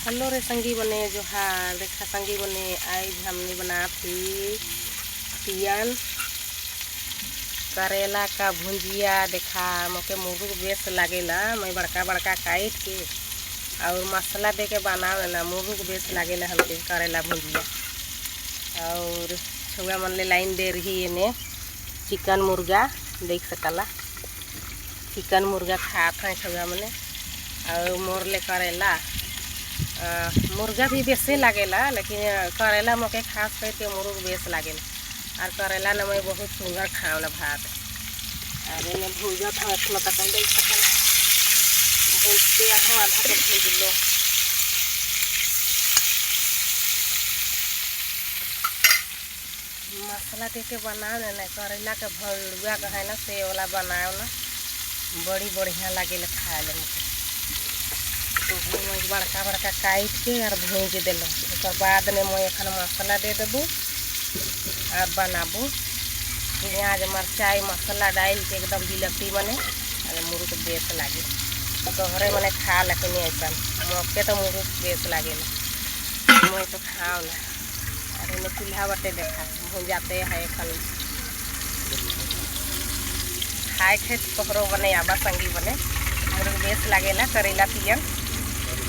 Hello रे संगी बने जोहार देखा संगी बने आज हमने बना थी पियन करेला का भुंजिया। देखा मोके मुर्ग बेस लागेला, मैं बड़का बड़का काट के और मसाला दे के बनावे ना मुर्ग बेस लागेला हमके करेला भुंजिया। और छुआ मन ले लाइन दे रही इन्हें चिकन मुर्गा देख सकला, चिकन मुर्गा खात हैं छुआ मने। और मोर ले करेला मुर्गा भी बेसे लागेला, लेकिन करेला मोके खास करके मुर्ग बेस लागेला। और करेला न मैं बहुत सुंदर खावला भात। और इन्हें भूजा था इसमें तक देख सकला भूजते यहाँ आधा तो भूज लो। मसाला दे के बनाओ ना करेला के भरुआ कहे ना से वाला बनाओ ना बड़ी बढ़िया लागेला खाए ले मुझे। तो मैं बड़का बड़का काट के और भूज दिल एक बाद में मैं एखन मसाला दे देबू और बनाबू प्याज मरचाई मसाला डाल के एकदम बिलती बने और मुर्ग बेस लागे। तोहरे मैंने खा लेकिन ऐसा मौके तो मुर्ग बेस लागे मैं तो खाओ ना। और इन्हें चूल्हा बटे देखा भूजाते है एखन खाए खे तोहरो बने आबा संगी बने मुर्ग बेस लागेला करेला पियन।